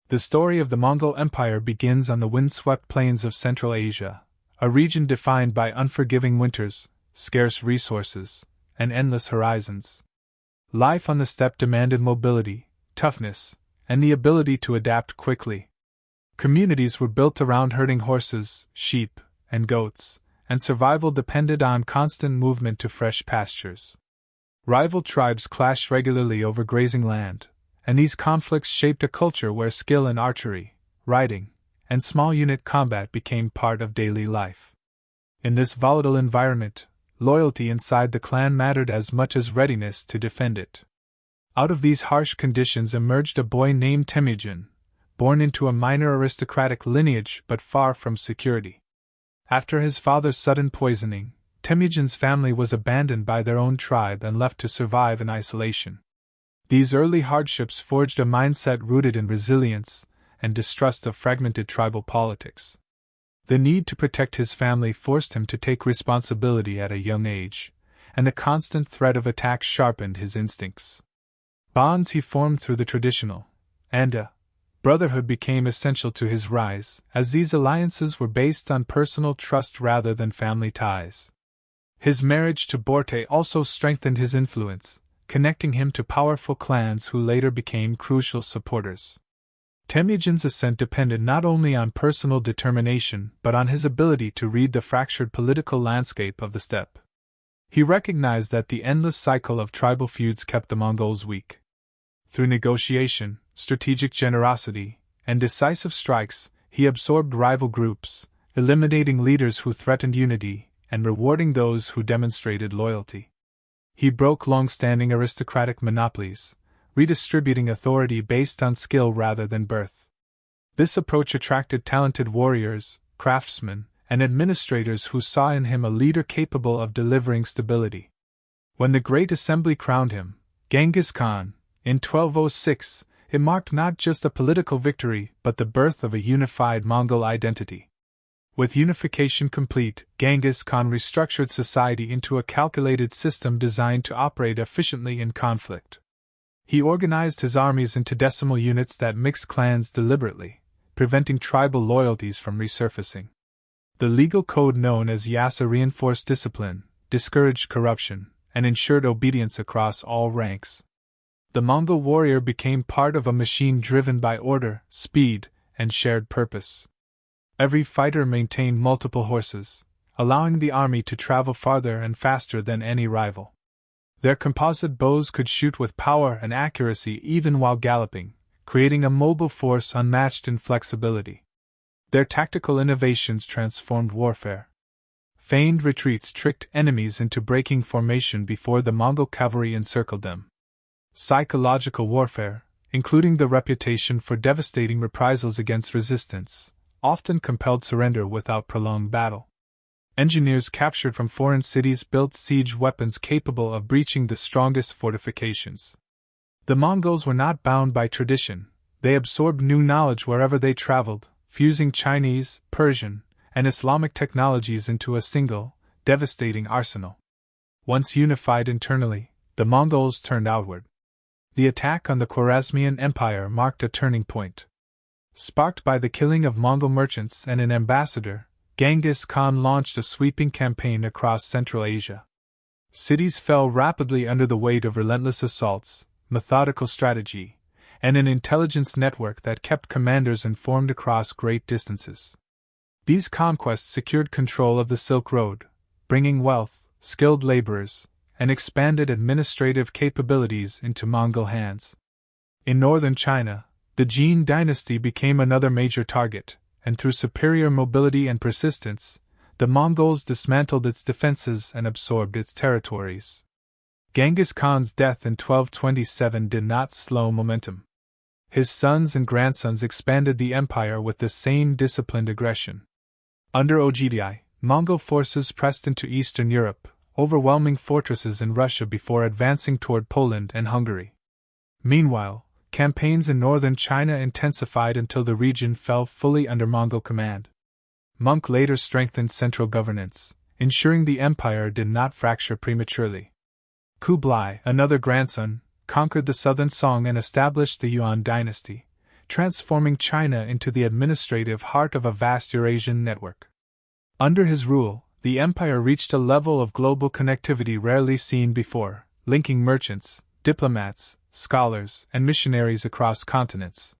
The story of the Mongol Empire begins on the windswept plains of Central Asia, a region defined by unforgiving winters, scarce resources, and endless horizons. Life on the steppe demanded mobility, toughness, and the ability to adapt quickly. Communities were built around herding horses, sheep, and goats, and survival depended on constant movement to fresh pastures. Rival tribes clashed regularly over grazing land, and these conflicts shaped a culture where skill in archery, riding, and small unit combat became part of daily life. In this volatile environment, loyalty inside the clan mattered as much as readiness to defend it. Out of these harsh conditions emerged a boy named Temujin, born into a minor aristocratic lineage but far from security. After his father's sudden poisoning, Temujin's family was abandoned by their own tribe and left to survive in isolation. These early hardships forged a mindset rooted in resilience and distrust of fragmented tribal politics. The need to protect his family forced him to take responsibility at a young age, and the constant threat of attack sharpened his instincts. Bonds he formed through the traditional and brotherhood became essential to his rise, as these alliances were based on personal trust rather than family ties. His marriage to Borte also strengthened his influence, connecting him to powerful clans who later became crucial supporters. Temujin's ascent depended not only on personal determination but on his ability to read the fractured political landscape of the steppe. He recognized that the endless cycle of tribal feuds kept the Mongols weak. Through negotiation, strategic generosity, and decisive strikes, he absorbed rival groups, eliminating leaders who threatened unity and rewarding those who demonstrated loyalty. He broke long-standing aristocratic monopolies, redistributing authority based on skill rather than birth. This approach attracted talented warriors, craftsmen, and administrators who saw in him a leader capable of delivering stability. When the Great Assembly crowned him, Genghis Khan, in 1206, it marked not just a political victory but the birth of a unified Mongol identity. With unification complete, Genghis Khan restructured society into a calculated system designed to operate efficiently in conflict. He organized his armies into decimal units that mixed clans deliberately, preventing tribal loyalties from resurfacing. The legal code known as Yasa reinforced discipline, discouraged corruption, and ensured obedience across all ranks. The Mongol warrior became part of a machine driven by order, speed, and shared purpose. Every fighter maintained multiple horses, allowing the army to travel farther and faster than any rival. Their composite bows could shoot with power and accuracy even while galloping, creating a mobile force unmatched in flexibility. Their tactical innovations transformed warfare. Feigned retreats tricked enemies into breaking formation before the Mongol cavalry encircled them. Psychological warfare, including the reputation for devastating reprisals against resistance, often compelled surrender without prolonged battle. Engineers captured from foreign cities built siege weapons capable of breaching the strongest fortifications. The Mongols were not bound by tradition, they absorbed new knowledge wherever they traveled, fusing Chinese, Persian, and Islamic technologies into a single, devastating arsenal. Once unified internally, the Mongols turned outward. The attack on the Khwarezmian Empire marked a turning point. Sparked by the killing of Mongol merchants and an ambassador, Genghis Khan launched a sweeping campaign across Central Asia. Cities fell rapidly under the weight of relentless assaults, methodical strategy, and an intelligence network that kept commanders informed across great distances. These conquests secured control of the Silk Road, bringing wealth, skilled laborers, and expanded administrative capabilities into Mongol hands. In northern China, the Jin dynasty became another major target, and through superior mobility and persistence, the Mongols dismantled its defenses and absorbed its territories. Genghis Khan's death in 1227 did not slow momentum. His sons and grandsons expanded the empire with the same disciplined aggression. Under Ogdi, Mongol forces pressed into Eastern Europe, overwhelming fortresses in Russia before advancing toward Poland and Hungary. Meanwhile, campaigns in northern China intensified until the region fell fully under Mongol command. Monk later strengthened central governance, ensuring the empire did not fracture prematurely. Kublai, another grandson, conquered the southern Song and established the Yuan dynasty, transforming China into the administrative heart of a vast Eurasian network. Under his rule, the empire reached a level of global connectivity rarely seen before, linking merchants, diplomats, scholars, and missionaries across continents.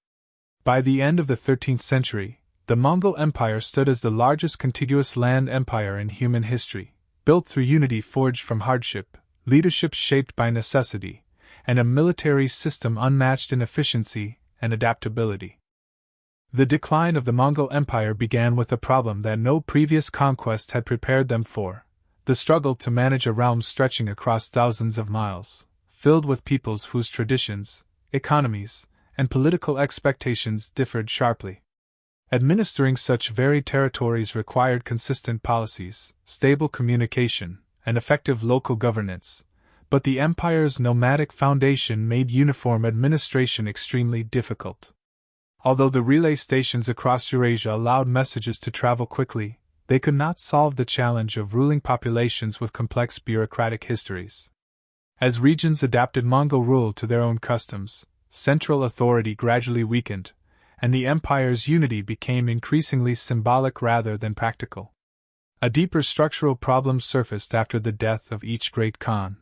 By the end of the 13th century, the Mongol Empire stood as the largest contiguous land empire in human history, built through unity forged from hardship, leadership shaped by necessity, and a military system unmatched in efficiency and adaptability. The decline of the Mongol Empire began with a problem that no previous conquest had prepared them for: the struggle to manage a realm stretching across thousands of miles, filled with peoples whose traditions, economies, and political expectations differed sharply. Administering such varied territories required consistent policies, stable communication, and effective local governance, but the empire's nomadic foundation made uniform administration extremely difficult. Although the relay stations across Eurasia allowed messages to travel quickly, they could not solve the challenge of ruling populations with complex bureaucratic histories. As regions adapted Mongol rule to their own customs, central authority gradually weakened, and the empire's unity became increasingly symbolic rather than practical. A deeper structural problem surfaced after the death of each great Khan.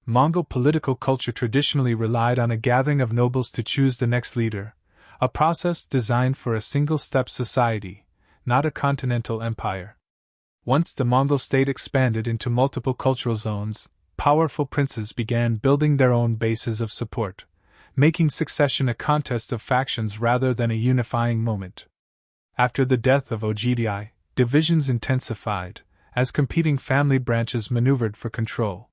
Mongol political culture traditionally relied on a gathering of nobles to choose the next leader, a process designed for a single-step society, not a continental empire. Once the Mongol state expanded into multiple cultural zones, powerful princes began building their own bases of support, making succession a contest of factions rather than a unifying moment. After the death of Ogdi, divisions intensified, as competing family branches maneuvered for control.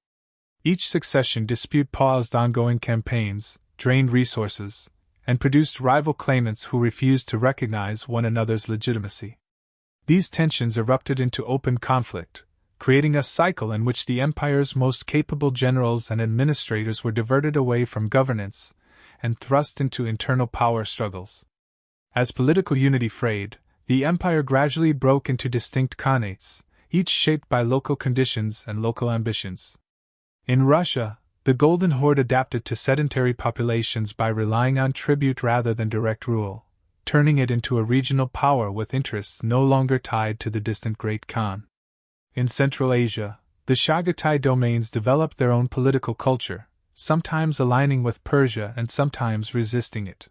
Each succession dispute paused ongoing campaigns, drained resources, and produced rival claimants who refused to recognize one another's legitimacy. These tensions erupted into open conflict, creating a cycle in which the empire's most capable generals and administrators were diverted away from governance and thrust into internal power struggles. As political unity frayed, the empire gradually broke into distinct khanates, each shaped by local conditions and local ambitions. In Russia, the Golden Horde adapted to sedentary populations by relying on tribute rather than direct rule, turning it into a regional power with interests no longer tied to the distant Great Khan. In Central Asia, the Chagatai domains developed their own political culture, sometimes aligning with Persia and sometimes resisting it.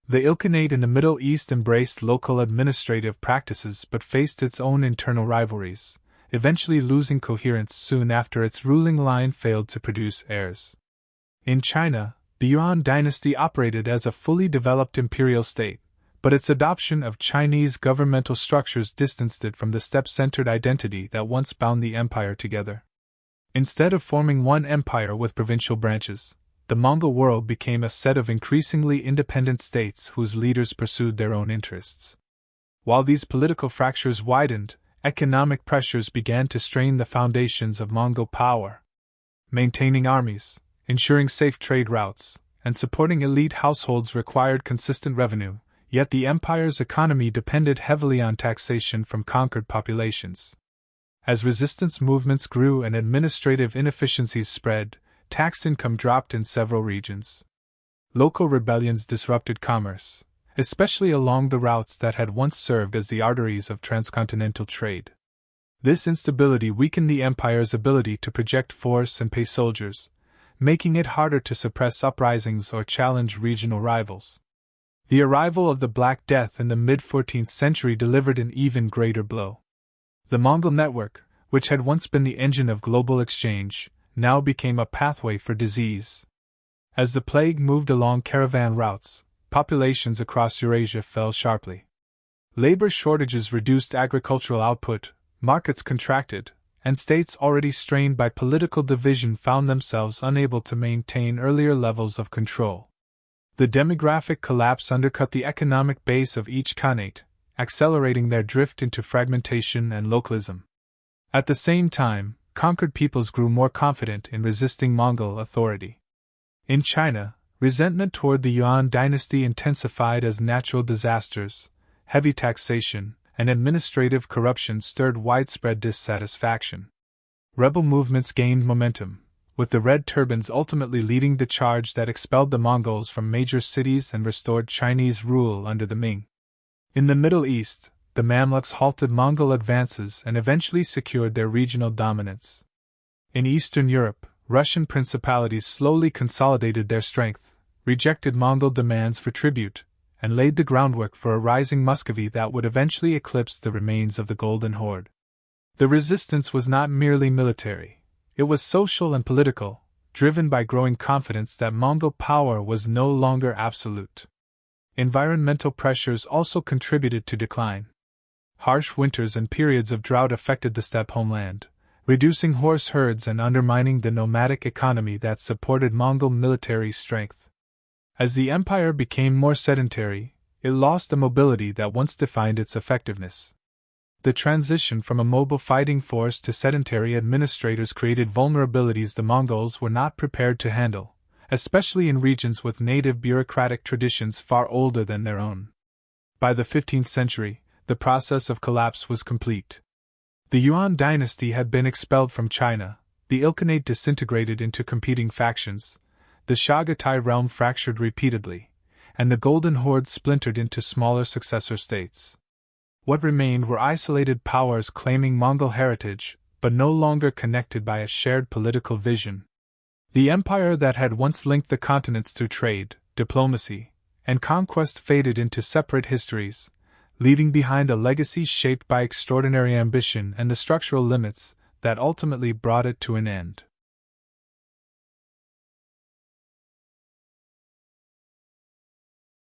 The Ilkhanate in the Middle East embraced local administrative practices but faced its own internal rivalries, eventually losing coherence soon after its ruling line failed to produce heirs. In China, the Yuan dynasty operated as a fully developed imperial state, but its adoption of Chinese governmental structures distanced it from the steppe-centered identity that once bound the empire together. Instead of forming one empire with provincial branches, the Mongol world became a set of increasingly independent states whose leaders pursued their own interests. While these political fractures widened, economic pressures began to strain the foundations of Mongol power. Maintaining armies, ensuring safe trade routes, and supporting elite households required consistent revenue, yet the empire's economy depended heavily on taxation from conquered populations. As resistance movements grew and administrative inefficiencies spread, tax income dropped in several regions. Local rebellions disrupted commerce, especially along the routes that had once served as the arteries of transcontinental trade. This instability weakened the empire's ability to project force and pay soldiers, making it harder to suppress uprisings or challenge regional rivals. The arrival of the Black Death in the mid-14th century delivered an even greater blow. The Mongol network, which had once been the engine of global exchange, now became a pathway for disease. As the plague moved along caravan routes, populations across Eurasia fell sharply. Labor shortages reduced agricultural output, markets contracted, and states already strained by political division found themselves unable to maintain earlier levels of control. The demographic collapse undercut the economic base of each khanate, accelerating their drift into fragmentation and localism. At the same time, conquered peoples grew more confident in resisting Mongol authority. In China, resentment toward the Yuan dynasty intensified as natural disasters, heavy taxation, and administrative corruption stirred widespread dissatisfaction. Rebel movements gained momentum, with the Red Turbans ultimately leading the charge that expelled the Mongols from major cities and restored Chinese rule under the Ming. In the Middle East, the Mamluks halted Mongol advances and eventually secured their regional dominance. In Eastern Europe, Russian principalities slowly consolidated their strength, rejected Mongol demands for tribute, and laid the groundwork for a rising Muscovy that would eventually eclipse the remains of the Golden Horde. The resistance was not merely military, it was social and political, driven by growing confidence that Mongol power was no longer absolute. Environmental pressures also contributed to decline. Harsh winters and periods of drought affected the steppe homeland, reducing horse herds and undermining the nomadic economy that supported Mongol military strength. As the empire became more sedentary, it lost the mobility that once defined its effectiveness. The transition from a mobile fighting force to sedentary administrators created vulnerabilities the Mongols were not prepared to handle, especially in regions with native bureaucratic traditions far older than their own. By the 15th century, the process of collapse was complete. The Yuan dynasty had been expelled from China, the Ilkhanate disintegrated into competing factions, the Chagatai realm fractured repeatedly, and the Golden Horde splintered into smaller successor states. What remained were isolated powers claiming Mongol heritage, but no longer connected by a shared political vision. The empire that had once linked the continents through trade, diplomacy, and conquest faded into separate histories, leaving behind a legacy shaped by extraordinary ambition and the structural limits that ultimately brought it to an end.